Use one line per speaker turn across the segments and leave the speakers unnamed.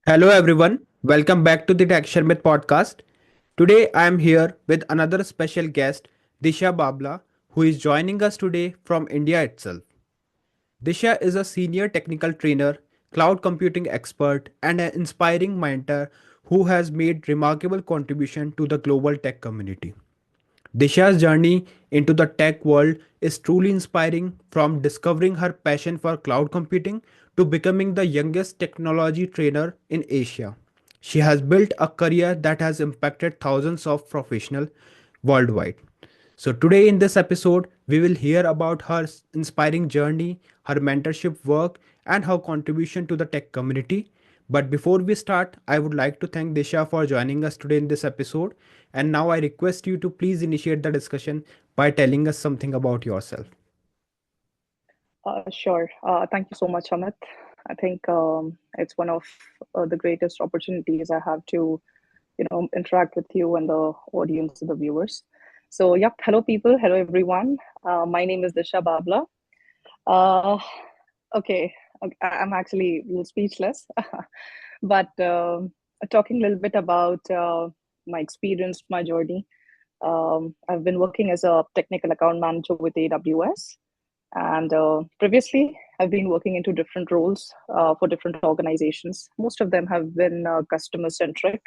Hello everyone, welcome back to the Sharmit podcast. Today I am here with another special guest, Disha Babla, who is joining us today from India itself. Disha is a senior technical trainer, cloud computing expert, and an inspiring mentor who has made remarkable contribution to the global tech community. Disha's journey into the tech world is truly inspiring, from discovering her passion for cloud computing to becoming the youngest technology trainer in Asia. She has built a career that has impacted thousands of professionals worldwide. So, today in this episode, we will hear about her inspiring journey, her mentorship work, and her contribution to the tech community. But before we start, I would like to thank Disha for joining us today in this episode. And now I request you to please initiate the discussion by telling us something about yourself.
Sure. Thank you so much, Amit. I think it's one of the greatest opportunities I have to, interact with you and the audience and the viewers. So, yep. Hello, people. Hello, everyone. My name is Disha Babla. Uh, okay. I'm actually a little speechless, but talking a little bit about my experience, my journey. I've been working as a technical account manager with AWS. And previously, I've been working into different roles for different organizations. Most of them have been customer centric.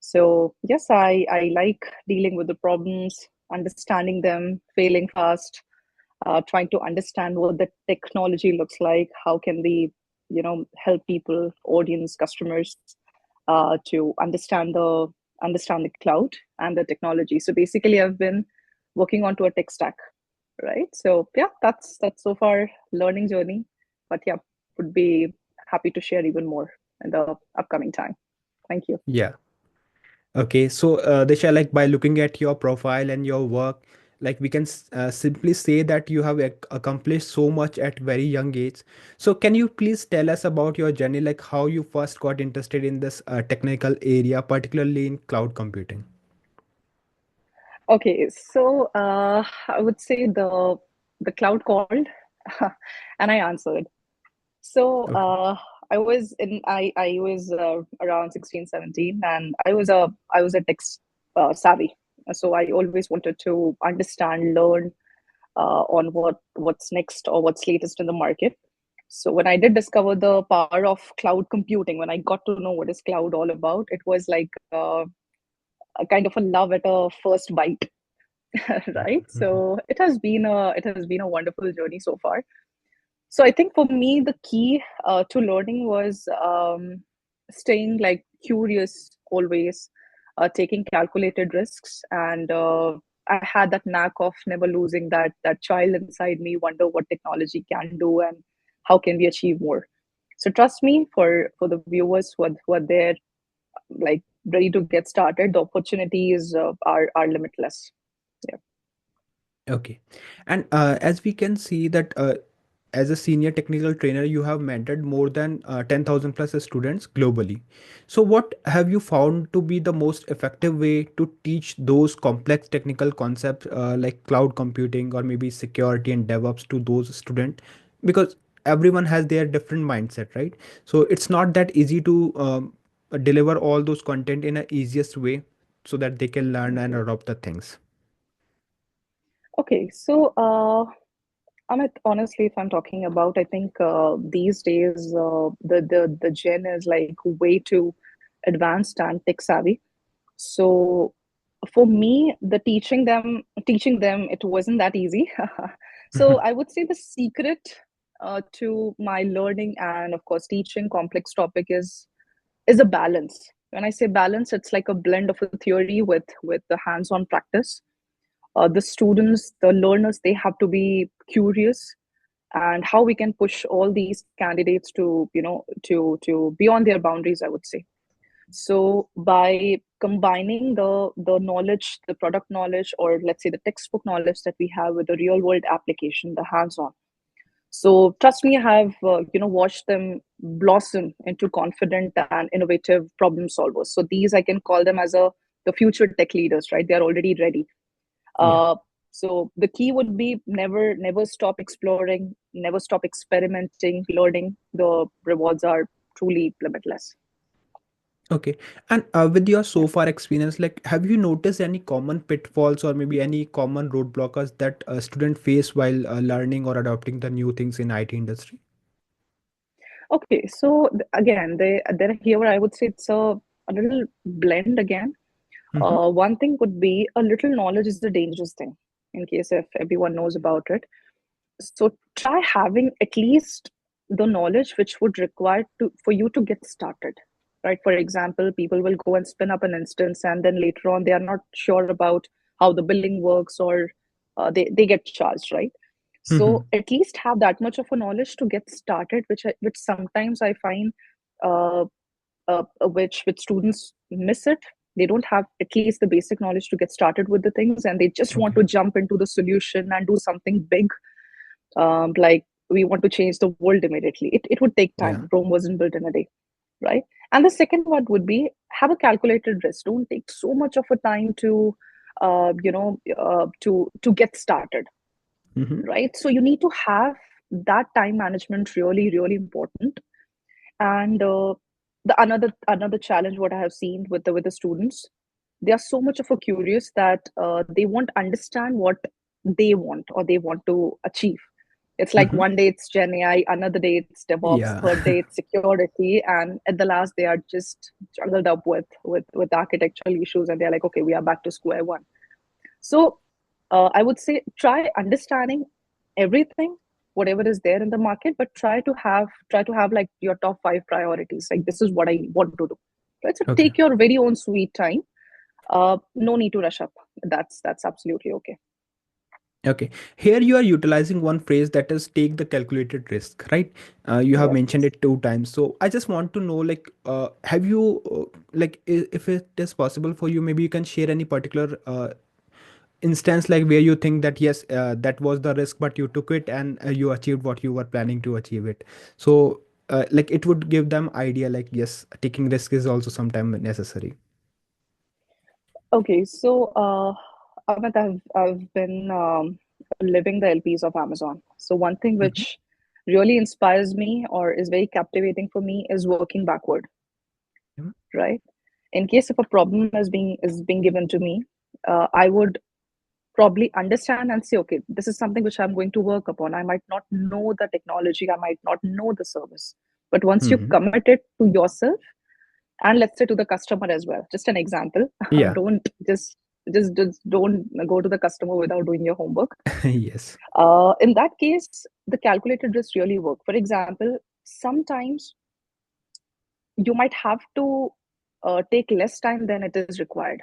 So, yes, I like dealing with the problems, understanding them, failing fast, trying to understand what the technology looks like, how can we, help people, audience, customers to understand the cloud and the technology. So basically, I've been working onto a tech stack, right? So yeah, that's so far learning journey, but yeah, would be happy to share even more in the upcoming time. Thank you.
Yeah. Okay, so Disha, like by looking at your profile and your work, like we can simply say that you have accomplished so much at very young age. So can you please tell us about your journey, like how you first got interested in this technical area, particularly in cloud computing?
Okay, so I would say the cloud called, and I answered. So
Okay.
I was around 16, 17, and I was a tech savvy. So I always wanted to understand, learn on what's next or what's latest in the market. So when I did discover the power of cloud computing, when I got to know what is cloud all about, it was like a kind of a love at a first bite, right?
Mhm.
So it has been a wonderful journey so far. So I think for me, the key to learning was staying like curious always, taking calculated risks, and I had that knack of never losing that child inside me, wonder what technology can do and how can we achieve more. So trust me, for the viewers who are there, like ready to get started, the opportunities are limitless. Yeah.
Okay. And as we can see that as a senior technical trainer, you have mentored more than 10,000 plus students globally. So what have you found to be the most effective way to teach those complex technical concepts like cloud computing or maybe security and DevOps to those students? Because everyone has their different mindset, right? So it's not that easy to deliver all those content in a easiest way so that they can learn and adopt the things.
Okay, so Amit, honestly, if I'm talking about, I think these days the gen is like way too advanced and tech savvy. So for me, teaching them, it wasn't that easy. So I would say the secret to my learning and of course teaching complex topic is a balance. When I say balance, it's like a blend of a theory with the hands-on practice. The students, the learners, they have to be curious, and how we can push all these candidates to to beyond their boundaries, I would say. So by combining the knowledge, the product knowledge, or let's say the textbook knowledge that we have with the real world application, the hands on. So trust me, I have watched them blossom into confident and innovative problem solvers. So these I can call them as a the future tech leaders, right? They are already ready.
Yeah.
uh, so the key would be never stop exploring, never stop experimenting, learning. The rewards are truly limitless.
Okay. And with your so far experience, like, have you noticed any common pitfalls or maybe any common roadblockers that a student face while learning or adopting the new things in IT industry?
Okay, so again, there here I would say it's a little blend again.
Mm-hmm.
One thing could be a little knowledge is a dangerous thing, in case if everyone knows about it. So try having at least the knowledge which would require to for you to get started. Right. For example, people will go and spin up an instance, and then later on they are not sure about how the billing works, or they get charged, right?
Mm-hmm.
So at least have that much of a knowledge to get started, which sometimes I find uh, which students miss it. They don't have at least the basic knowledge to get started with the things, and they just want
Okay.
to jump into the solution and do something big, like we want to change the world immediately. It would take
Yeah.
time. Rome wasn't built in a day, right? And the second one would be have a calculated risk. Don't take so much of a time to to get started,
Mm-hmm.
right? So you need to have that time management really really important. And the another challenge what I have seen with the students, they are so much of a curious that they won't understand what they want or they want to achieve. It's like
Mm-hmm.
one day it's Gen AI, another day it's DevOps,
Yeah.
third day it's security, and at the last they are just jungled up with architectural issues, and they're like, okay, we are back to square one. So I would say try understanding everything, whatever is there in the market, but try to have like your top five priorities. Like this is what I want to do. Right. So
Okay.
take your very own sweet time. No need to rush up. That's absolutely okay.
Okay. Here you are utilizing one phrase that is take the calculated risk, right? You have mentioned
Yes.
it two times. So I just want to know, like, have you, if it is possible for you, maybe you can share any particular instance like where you think that yes, that was the risk, but you took it and you achieved what you were planning to achieve it. So, like, it would give them idea, like, yes, taking risk is also sometimes necessary.
Okay. So Amit, I've been living the LPs of Amazon. So one thing
Mm-hmm.
which really inspires me or is very captivating for me is working backward, right? In case if a problem is being given to me, I would probably understand and say, okay, this is something which I'm going to work upon. I might not know the technology, I might not know the service, but once you
Mm-hmm.
commit it to yourself, and let's say to the customer as well, just an example.
Yeah.
Don't just don't go to the customer without doing your homework.
Yes.
In that case, the calculated risk really work. For example, sometimes you might have to take less time than it is required,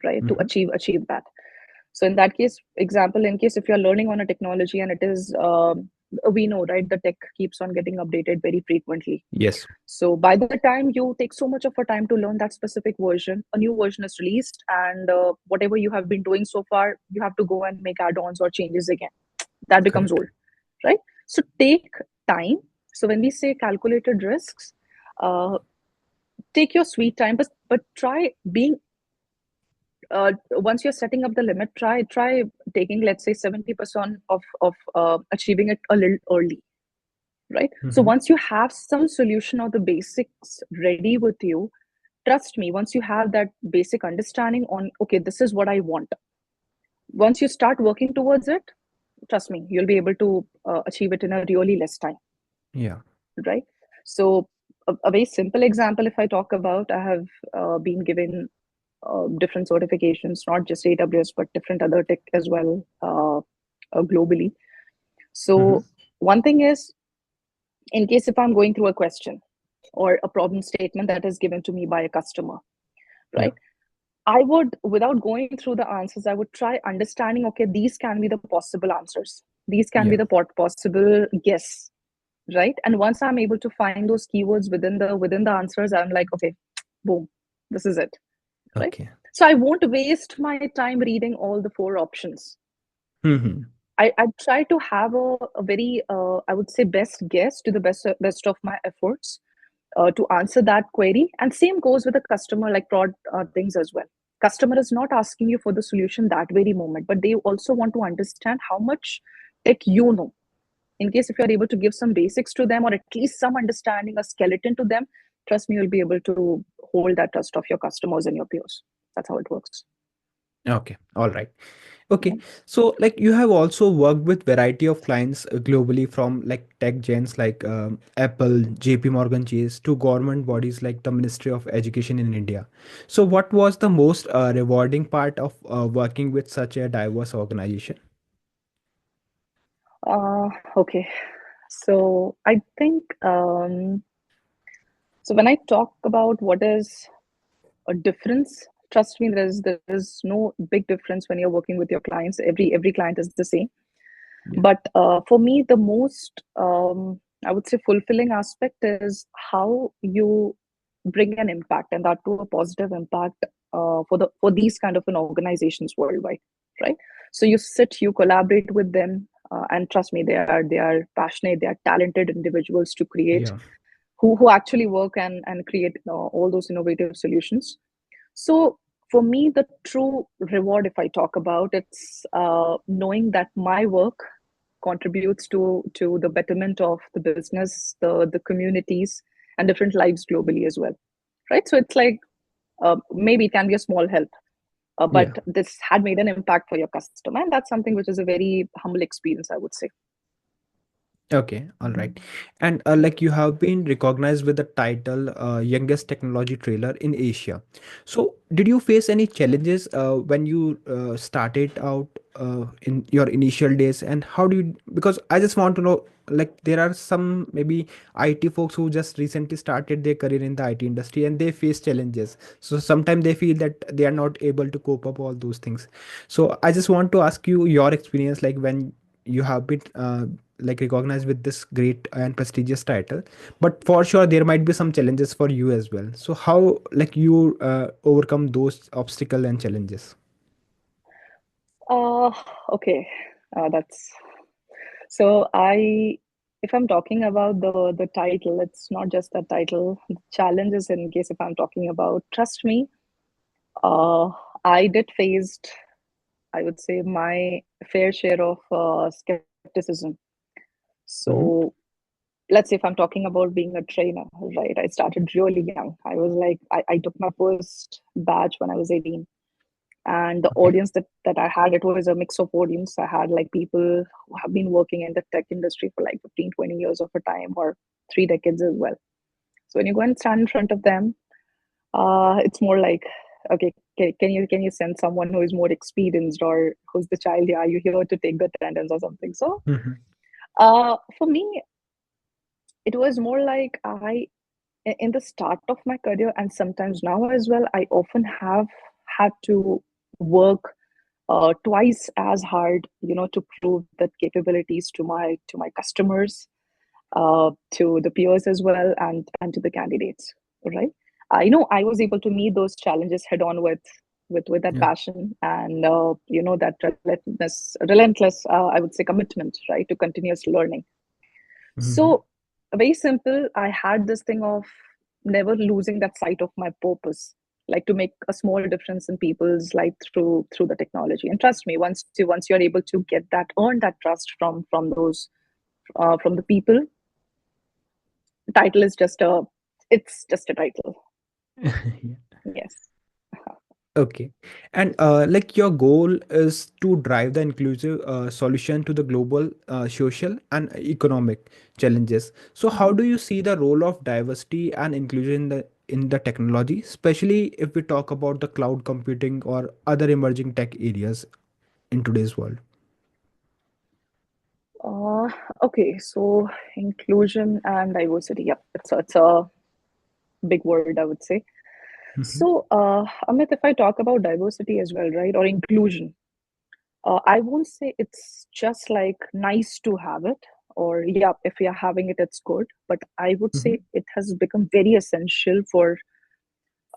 right, to
Mm-hmm.
achieve that. So in that case, example, in case if you're learning on a technology and it is we know, right, the tech keeps on getting updated very frequently.
Yes.
So by the time you take so much of a time to learn that specific version, a new version is released, and whatever you have been doing so far, you have to go and make add-ons or changes again. That becomes
Correct.
old, right? So take time. So when we say calculated risks, uh, take your sweet time, but try being once you're setting up the limit, try taking, let's say, 70% of achieving it a little early, right? So
Mm-hmm.
once you have some solution or the basics ready with you, trust me, once you have that basic understanding on, okay, this is what I want, once you start working towards it, trust me, you'll be able to achieve it in a really less time,
Yeah.
right? So a very simple example, if I talk about, I have been given different certifications, not just AWS, but different other tech as well, globally.
Mm-hmm.
So one thing is, in case if I'm going through a question or a problem statement that is given to me by a customer,
Yeah.
right? I would, without going through the answers, I would try understanding, okay, these can be the possible answers. These can be
Yeah.
the possible guess, right? And once I'm able to find those keywords within the answers, I'm like, okay, boom, this is it, right?
Okay.
So I won't waste my time reading all the four options.
Mm-hmm.
I try to have a very, I would say, best guess to the best of my efforts to answer that query. And same goes with the customer, like prod things as well. Customer is not asking you for the solution that very moment, but they also want to understand how much tech you know. In case if you're able to give some basics to them, or at least some understanding, a skeleton to them, trust me, you'll be able to hold that trust of your customers and your peers. That's how it works.
Okay, all right. Okay, so like you have also worked with variety of clients globally, from like tech giants like Apple, JP Morgan Chase, to government bodies like the Ministry of Education in India. So what was the most rewarding part of working with such a diverse organization?
Okay, so I think so when I talk about what is a difference, trust me, there is no big difference when you're working with your clients. Every client is the same.
Yeah,
But for me, the most I would say fulfilling aspect is how you bring an impact, and that to a positive impact for these kind of an organizations worldwide, right? So you sit, you collaborate with them, and trust me, they are passionate, they are talented individuals to create,
yeah,
who actually work and create all those innovative solutions. So for me, the true reward, if I talk about, it's knowing that my work contributes to the betterment of the business, the communities, and different lives globally as well, right? So it's like maybe it can be a small help,
yeah.
but this had made an impact for your customer, and that's something which is a very humble experience, I would say.
Okay, all right. And like you have been recognized with the title Youngest Technology Trailer in Asia. So, did you face any challenges when you started out in your initial days? And how do you, because I just want to know, like, there are some maybe IT folks who just recently started their career in the IT industry and they face challenges. So, sometimes they feel that they are not able to cope up all those things. So, I just want to ask you your experience, like, when you have been like recognized with this great and prestigious title, but for sure there might be some challenges for you as well. So how like you overcome those obstacle and challenges?
uh okay, that's so I if I'm talking about the title, it's not just the title. The challenges, in case if I'm talking about, trust me, uh I did faced, I would say, my fair share of skepticism.
Mm-hmm.
So let's say if I'm talking about being a trainer, right? I started really young. I was like, I took my first batch when I was 18. And the
Okay.
audience that I had, it was a mix of audience. I had like people who have been working in the tech industry for like 15, 20 years of a time, or 3 decades as well. So when you go and stand in front of them, it's more like, okay, can you send someone who is more experienced, or who's the child here? Are you here to take the attendance or something? So
Mm-hmm.
for me, it was more like in the start of my career, and sometimes now as well, I often have had to work twice as hard, to prove that capabilities to my customers, to the peers as well, and to the candidates, right? I know I was able to meet those challenges head on with that
Yeah.
passion, and that relentless, I would say, commitment, right, to continuous learning.
Mm-hmm.
So very simple, I had this thing of never losing that sight of my purpose, like to make a small difference in people's life through the technology. And trust me, once you're able to get that, earn that trust from the people, title is just a it's just a title.
Yeah.
Yes.
Okay. And like your goal is to drive the inclusive solution to the global social and economic challenges. So how
Mhm.
do you see the role of diversity and inclusion in the technology, especially if we talk about the cloud computing or other emerging tech areas in today's world?
uh, okay, so inclusion and diversity, yep, it's a big word, I would say.
Mhm.
So Amit, if I talk about diversity as well, right, or inclusion, I won't say it's just like nice to have it, or yeah, if we are having it, it's good. But I would
Mhm.
say it has become very essential for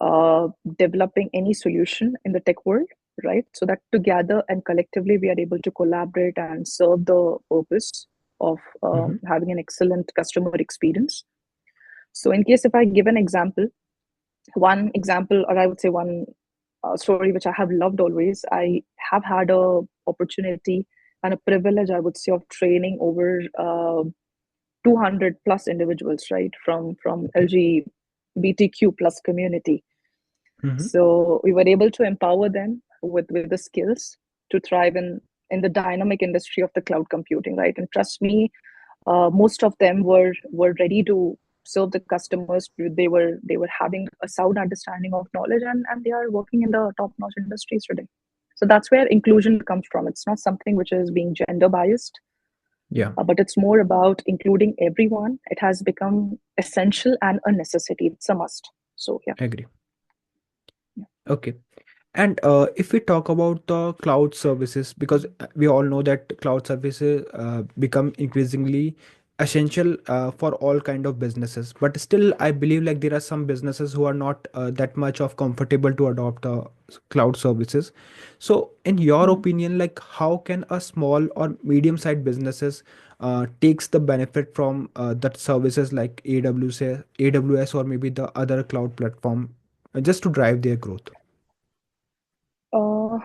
uh, developing any solution in the tech world, right? So that together and collectively we are able to collaborate and serve the purpose of
Mhm.
having an excellent customer experience. So, in case if I give an example, one example, or I would say one story which I have loved always. I have had a opportunity and a privilege, I would say, of training over 200 plus individuals, right, from
Okay.
LG. LGBTQ plus community.
Mm-hmm.
So we were able to empower them with the skills to thrive in the dynamic industry of the cloud computing, right? And trust me, most of them were ready to serve the customers. They were having a sound understanding of knowledge, and they are working in the top notch industries today. So that's where inclusion comes from. It's not something which is being gender biased,
Yeah,
but it's more about including everyone. It has become essential and a necessity. It's a must. So yeah.
agree. Okay. And if we talk about the cloud services, because we all know that cloud services become increasingly essential for all kind of businesses, but still I believe like there are some businesses who are not that much of comfortable to adopt cloud services. So in your
Mm.
opinion, like how can a small or medium sized businesses takes the benefit from that services like AWS or maybe the other cloud platform just to drive their growth?
Uh,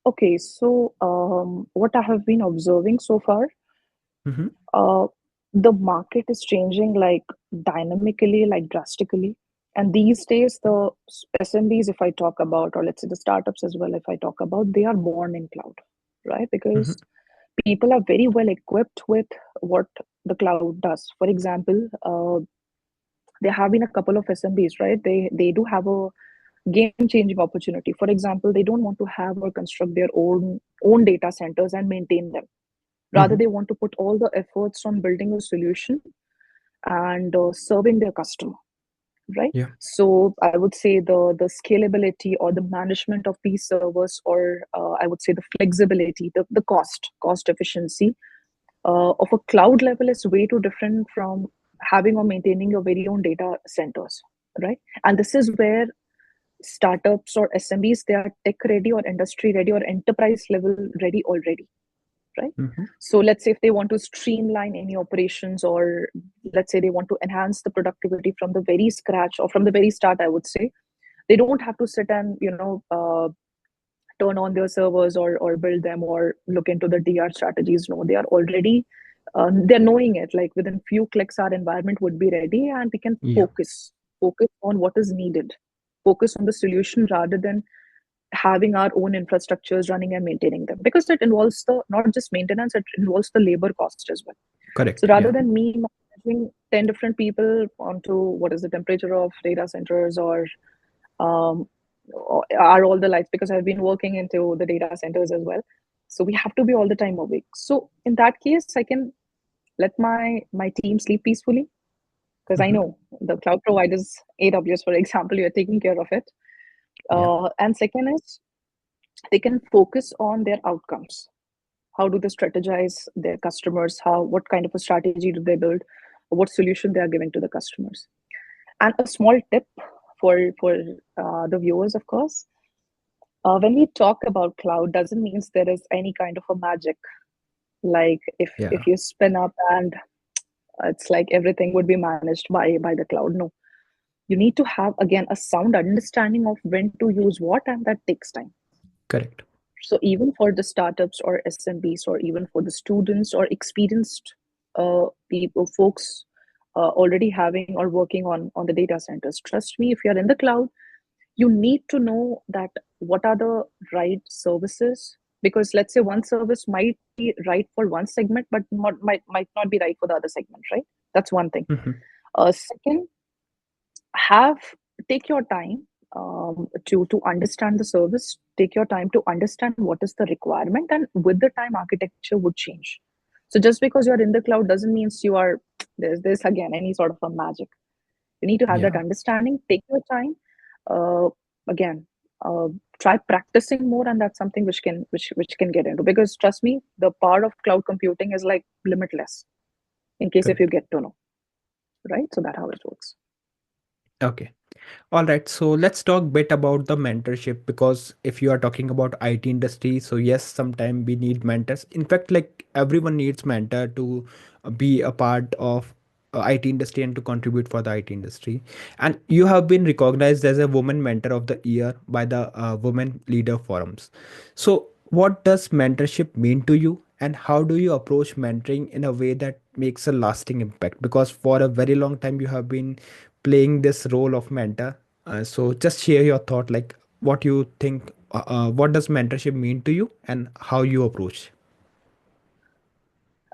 okay, so what I have been observing so far,
Mm-hmm.
uh, the market is changing like dynamically, like drastically. And these days, the SMBs, if I talk about, or let's say the startups as well, if I talk about, they are born in cloud, right?
Mm-hmm.
Because people are very well equipped with what the cloud does. For example, there have been a couple of SMBs, right? They do have a game changing opportunity. For example, they don't want to have or construct their own data centers and maintain them. Rather,
Mm-hmm.
they want to put all the efforts on building a solution and serving their customer, right?
Yeah.
So I would say the scalability or the management of these servers, or I would say the flexibility, the cost efficiency of a cloud level is way too different from having or maintaining your very own data centers, right? And this is where startups or SMBs, they are tech ready or industry ready or enterprise level ready already, right?
Mm-hmm.
So let's say if they want to streamline any operations, or let's say they want to enhance the productivity from the very scratch or from the very start, I would say they don't have to sit and turn on their servers or build them or look into the DR strategies. No, they are already they're knowing it. Like within few clicks, our environment would be ready, and we can
Yeah.
focus on what is needed, focus on the solution rather than having our own infrastructures running and maintaining them, because it involves the not just maintenance, it involves the labor cost as well. So
Correct.
rather
Yeah.
than me managing 10 different people onto what is the temperature of data centers, um, or are all the lights, because I've been working into the data centers as well. So we have to be all the time awake. So in that case, I can let my team sleep peacefully, because I
Mm-hmm.
know the cloud providers, AWS, for example, you're taking care of it.
Yeah.
And second is they can focus on their outcomes. How do they strategize their customers? How what kind of a strategy do they build? What solution they are giving to the customers? And a small tip for the viewers, of course, when we talk about cloud, doesn't mean there is any kind of a magic. Like if
Yeah.
you spin up and it's like everything would be managed by the cloud. No, you need to have again a sound understanding of when to use what, and that takes time.
Correct.
So even for the startups or SMBs, or even for the students or experienced people, folks already having or working on the data centers, trust me, if you're in the cloud, you need to know that what are the right services, because let's say one service might be right for one segment but might not be right for the other segment, right? That's one thing.
Mm-hmm.
Second, have take your time to understand the service, take your time to understand what is the requirement, and with the time architecture would change. So just because you're in the cloud doesn't mean you are there's this again any sort of a magic. You need to have that
Yeah.
understanding, take your time, uh, again, uh, try practicing more, and that's something which can get into, because trust me, the power of cloud computing is like limitless in case if you
Correct.
get to know, right? So that how it works.
Okay. All right, so let's talk bit about the mentorship, because if you are talking about IT industry, so yes, sometimes we need mentors. In fact, like everyone needs mentor to be a part of IT industry and to contribute for the IT industry. And you have been recognized as a woman mentor of the year by the Women Leader Forums. So what does mentorship mean to you, and how do you approach mentoring in a way that makes a lasting impact? Because for a very long time you have been playing this role of mentor. So just share your thought, like what you think, what does mentorship mean to you, and how you approach.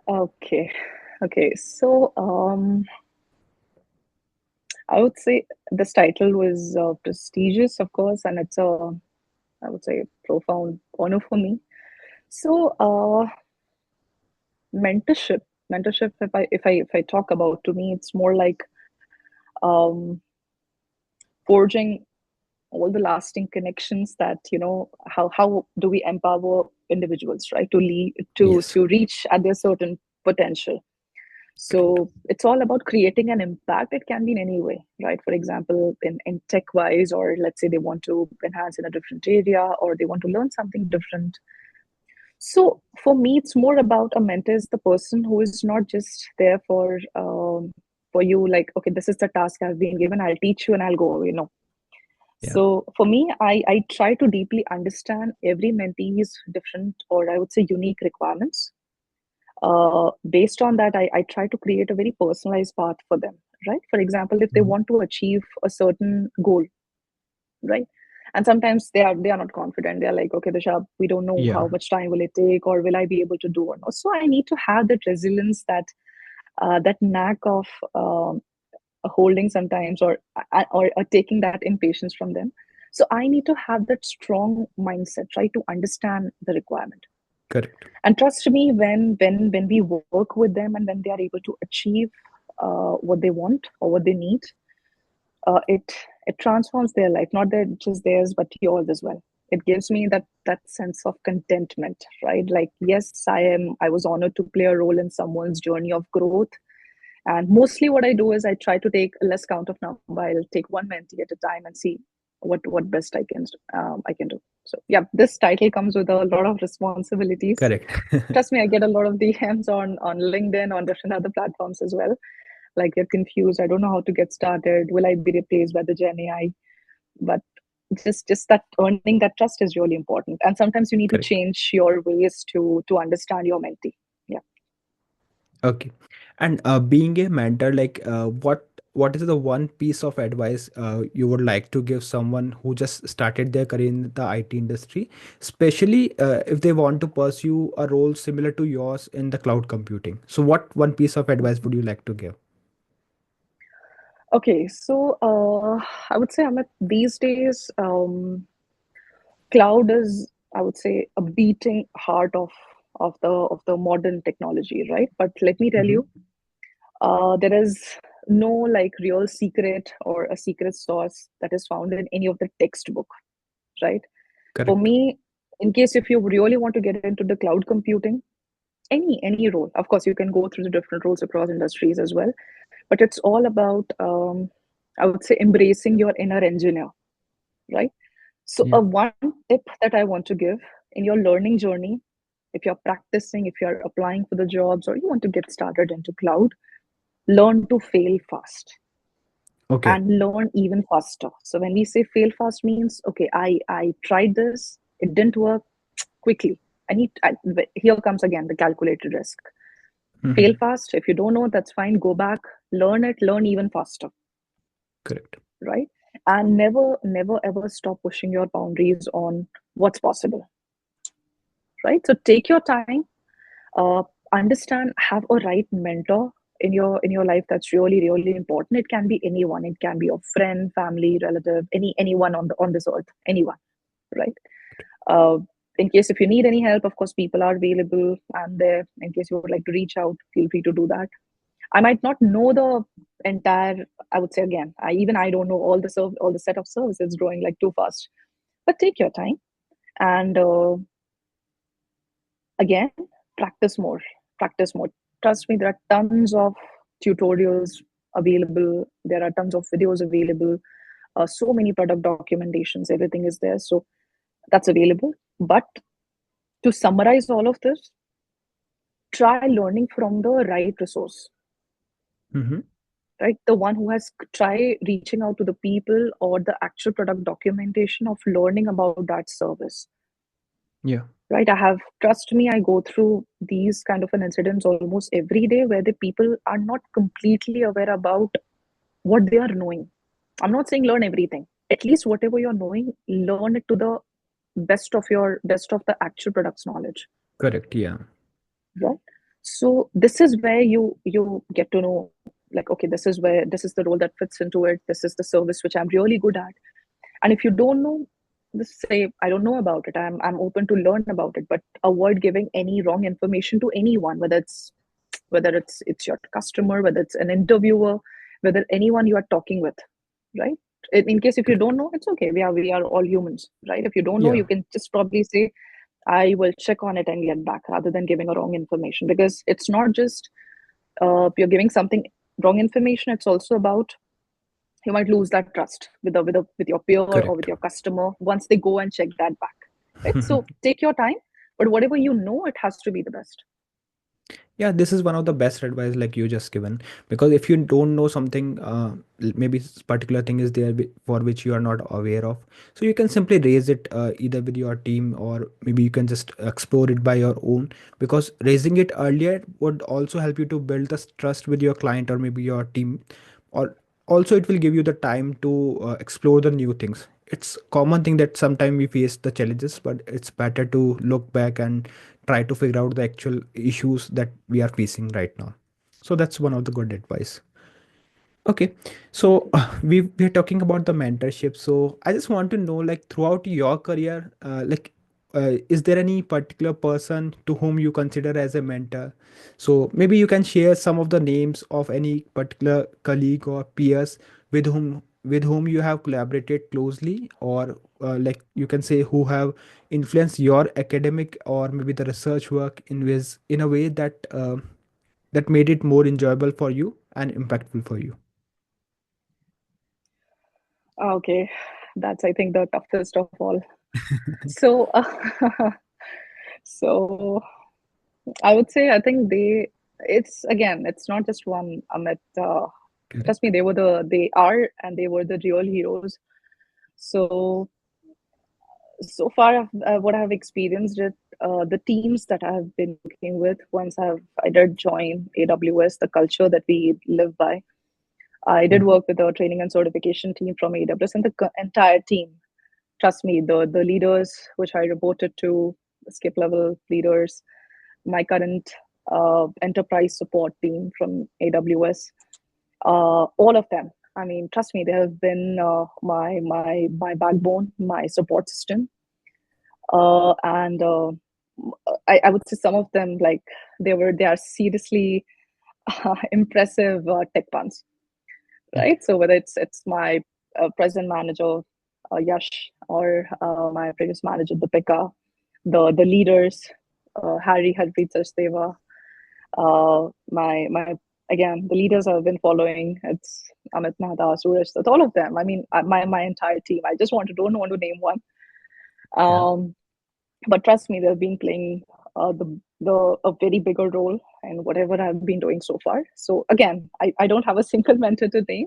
Okay. Okay. So, I would say this title was prestigious, of course, and it's a, I would say, profound honor for me. So, mentorship, mentorship. If I talk about, to me, it's more like um, forging all the lasting connections that, how do we empower individuals, right, to lead
Yes,
to reach at their certain potential.
correct.
So it's all about creating an impact. It can be in any way, right? For example, in tech wise, or let's say they want to enhance in a different area, or they want to learn something different. So for me, it's more about a mentor is the person who is not just there for you, like, okay, this is the task I've been given, I'll teach you and I'll go away. No.
Yeah,
So for me, I try to deeply understand every mentee's different, or I would say unique requirements. Based on that, I try to create a very personalized path for them, right? For example, if they
mhm.
want to achieve a certain goal, right? And sometimes they are not confident. They're like, okay, Disha, we don't know
Yeah,
how much time will it take, or will I be able to do or not. So I need to have that resilience, that knack of holding sometimes, or taking that impatience from them. So I need to have that strong mindset, try to understand the requirement.
correct.
And trust me, when we work with them and when they are able to achieve what they want or what they need, it transforms their life, not their, just theirs but yours as well. It gives me that sense of contentment, right? Like, yes, I was honored to play a role in someone's journey of growth. And mostly what I do is I try to take a less count of number. I'll take one mentee at a time and see what best I can do. So yeah, this title comes with a lot of responsibilities.
Correct.
Trust me, I get a lot of DMs on LinkedIn, on different other platforms as well. Like, they're confused. I don't know how to get started. Will I be replaced by the Gen AI? But just that earning that trust is really important. And sometimes you need to
Correct.
change your ways to understand your mentee. Yeah.
Okay. And being a mentor, like what is the one piece of advice you would like to give someone who just started their career in the IT industry, especially if they want to pursue a role similar to yours in the cloud computing? So, what one piece of advice would you like to give?
Okay, so I would say, Amit, these days, cloud is, I would say, a beating heart of the modern technology, right? But let me tell
Hmm.
you, there is no like real secret or a secret sauce that is found in any of the textbook, right? For
Correct.
me, in case if you really want to get into the cloud computing, any role, of course, you can go through the different roles across industries as well, but it's all about, I would say, embracing your inner engineer, right? So
Yeah.
a one tip that I want to give in your learning journey, if you're practicing, if you're applying for the jobs, or you want to get started into cloud, learn to fail fast
Okay.
and learn even faster. So when we say fail fast means, okay, I tried this, it didn't work, quickly. Here comes again the calculated risk. Fail
Hmm.
fast. If you don't know, that's fine. Go back, learn it, learn even faster,
Correct.
right? And never ever stop pushing your boundaries on what's possible, right? So take your time, uh, understand, have a right mentor in your life. That's really really important. It can be anyone. It can be your friend, family, relative, anyone on this earth, anyone, right? Uh, in case if you need any help, of course, people are available and there. In case you would like to reach out, feel free to do that. I might not know the entire. I would say again, I don't know all the set of services growing like too fast. But take your time and again, practice more. Practice more. Trust me, there are tons of tutorials available. There are tons of videos available. So many product documentations. Everything is there. So that's available. But to summarize all of this, try learning from the right resource,
Hmm.
right? The one who has try reaching out to the people or the actual product documentation of learning about that service,
Yeah.
right? I have, trust me, I go through these kind of an incidents almost every day where the people are not completely aware about what they are knowing. I'm not saying learn everything. At least whatever you're knowing, learn it to the best of the actual product's knowledge,
Correct. Yeah.
right? So this is where you get to know, like, okay, this is the role that fits into it. This is the service which I'm really good at. And if you don't know, just say I don't know about it. I'm open to learn about it, but avoid giving any wrong information to anyone, whether it's your customer, whether it's an interviewer, whether anyone you are talking with, right? In case if you don't know, it's okay. We are all humans, right? If you don't know,
Yeah.
you can just probably say, I will check on it and get back, rather than giving a wrong information. Because it's not just you're giving something wrong information. It's also about, you might lose that trust with your peer or
Correct.
with your customer once they go and check that back, right? So take your time, but whatever you know, it has to be the best.
Yeah, this is one of the best advice like you just given, because if you don't know something, maybe particular thing is there for which you are not aware of, so you can simply raise it either with your team, or maybe you can just explore it by your own, because raising it earlier would also help you to build the trust with your client or maybe your team, or also it will give you the time to explore the new things. It's common thing that sometimes we face the challenges, but it's better to look back and try to figure out the actual issues that we are facing right now. So that's one of the good advice. Okay, so we're talking about the mentorship. So I just want to know, like throughout your career, is there any particular person to whom you consider as a mentor? So maybe you can share some of the names of any particular colleague or peers with whom you have collaborated closely, or like you can say who have influenced your academic or maybe the research work in a way that that made it more enjoyable for you and impactful for you.
Okay, that's, I think, the toughest of all. So, so I would say, I think it's again, it's not just one, Amit. Trust
Correct.
me, they are, and they were the real heroes. So, so far, what I've experienced it, the teams that I have been working with, I did join AWS, the culture that we live by. I did
Mhm.
work with a training and certification team from AWS, and the entire team. Trust me, the leaders which I reported to, the skip level leaders, my current enterprise support team from AWS, all of them. I mean, trust me, they have been my backbone, my support system, and I would say some of them, like, they are seriously impressive tech puns,
Okay.
right? So whether it's my present manager, Yash, or my previous manager, Deepika, the leaders, Harry, Harpreet Sachdeva, my again, the leaders I've been following, it's Amit Mehta, Suraj, that's all of them. I mean, my entire team. I just don't want to name one.
Yeah.
Um, but trust me, they've been playing the a very bigger role in whatever I've been doing so far. So again, I don't have a single mentor to name,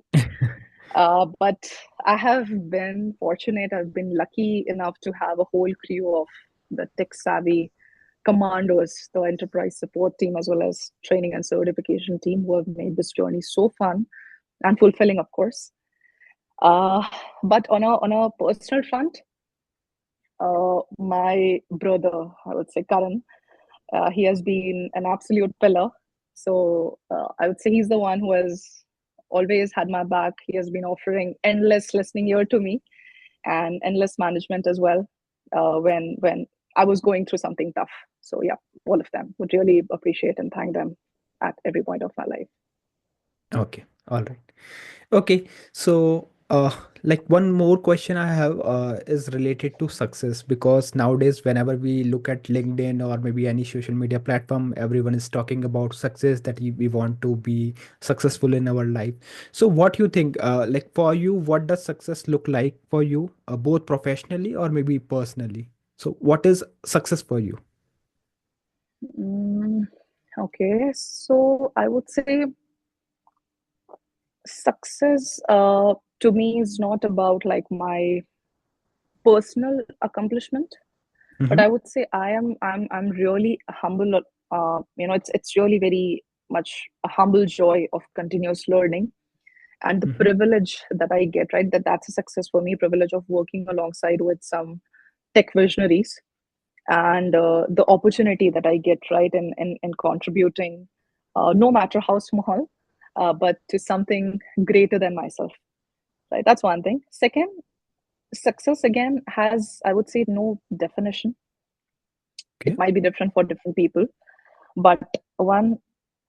but I have been fortunate. I've been lucky enough to have a whole crew of the tech savvy commandos, the enterprise support team, as well as training and certification team, who have made this journey so fun and fulfilling, of course. Uh, but on a personal front, my brother, I would say Karan, he has been an absolute pillar. So I would say he's the one who has always had my back. He has been offering endless listening ear to me and endless management as well, when I was going through something tough. So yeah, all of them would really appreciate and thank them at every point of my life.
Okay. All right. Okay. So, like one more question I have is related to success, because nowadays, whenever we look at LinkedIn or maybe any social media platform, everyone is talking about success, that we want to be successful in our life. So, what you think, like for you, what does success look like for you, both professionally or maybe personally? So, what is success for you?
Mm, okay, so I would say success to me is not about like my personal accomplishment, but
Mm-hmm.
I would say I'm really humble. It's really very much a humble joy of continuous learning and the
Mm-hmm.
privilege that I get, right? That's a success for me, privilege of working alongside with some tech visionaries, and the opportunity that I get, right, in contributing, no matter how small, but to something greater than myself, right? That's one thing. Second, success again has, I would say, no definition. It
Okay.
might be different for different people, but one,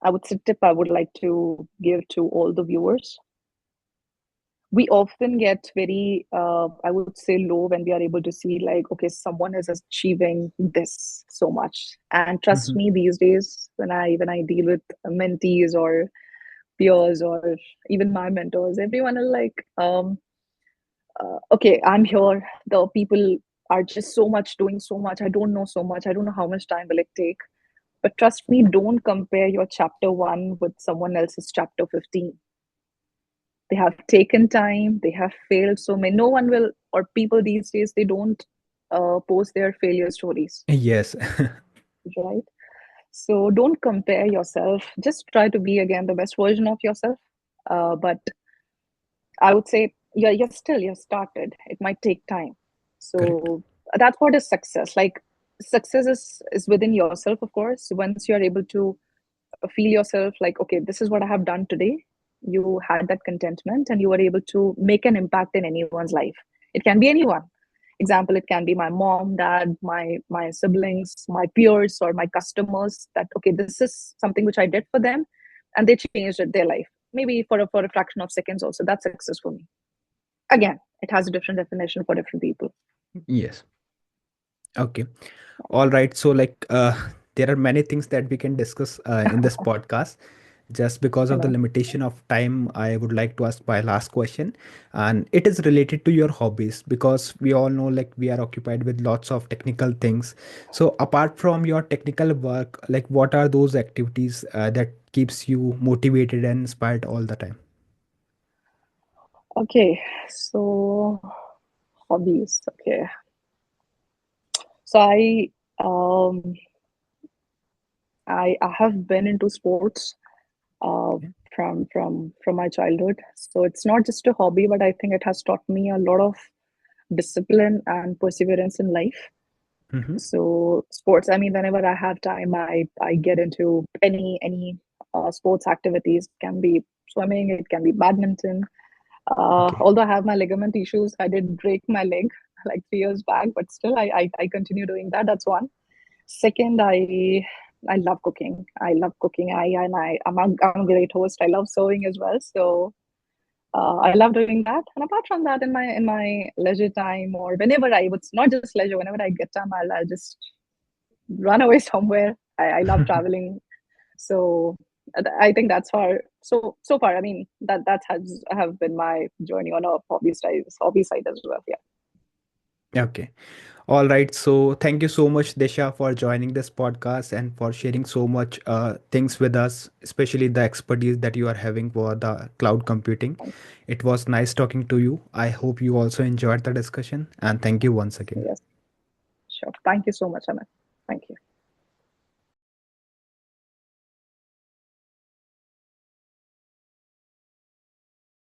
I would say, tip I would like to give to all the viewers: we often get very, I would say, low when we are able to see, like, okay, someone is achieving this so much. And trust
Mm-hmm.
me, these days when I deal with mentees or peers or even my mentors, everyone is like, okay, I'm here, the people are just so much doing so much, I don't know so much, I don't know how much time will it take. But trust me, don't compare your chapter 1 with someone else's chapter 15. They have taken time, they have failed so many. No one will, or people these days, they don't post their failure stories,
Yes.
right? So don't compare yourself, just try to be again the best version of yourself. But I would say, you're started, it might take time.
Correct.
So that's what is success. Like, success is within yourself, of course. Once you're able to feel yourself like, okay, this is what I have done today, you had that contentment and you were able to make an impact in anyone's life. It can be anyone. Example, it can be my mom, dad, my siblings, my peers, or my customers. That, okay, this is something which I did for them and they changed their life, maybe for a fraction of seconds. Also, that's success for me. Again, it has a different definition for different people.
Yes. Okay. All right. So, there are many things that we can discuss in this podcast. Just because
I
of the
know.
limitation of time, I would like to ask my last question, and it is related to your hobbies because we all know, like, we are occupied with lots of technical things. So, apart from your technical work, like, what are those activities that keeps you motivated and inspired all the time?
Okay, so hobbies. Okay, so um I have been into sports uh,
Okay.
from my childhood. So it's not just a hobby, but I think it has taught me a lot of discipline and perseverance in life.
Mm-hmm.
So sports, I mean, whenever I have time, I get into any sports activities. It can be swimming, it can be badminton.
Okay.
Although I have my ligament issues, I did break my leg like 3 years back, but still I continue doing that. That's one. Second, I love cooking. I love cooking. I'm a great host. I love sewing as well. So I love doing that. And apart from that, in my leisure time, or whenever I would, not just leisure, whenever I get time, I'll just run away somewhere. I love traveling. So I think that's far. So far, I mean, that has have been my journey on a hobby side as well. Yeah.
Okay. All right. So thank you so much, Disha, for joining this podcast and for sharing so much things with us, especially the expertise that you are having for the cloud computing.
Thank
It was nice talking to you. I hope you also enjoyed the discussion, and thank you once
you.
again.
Yes. Sure. Thank you so much, Amit. Thank you.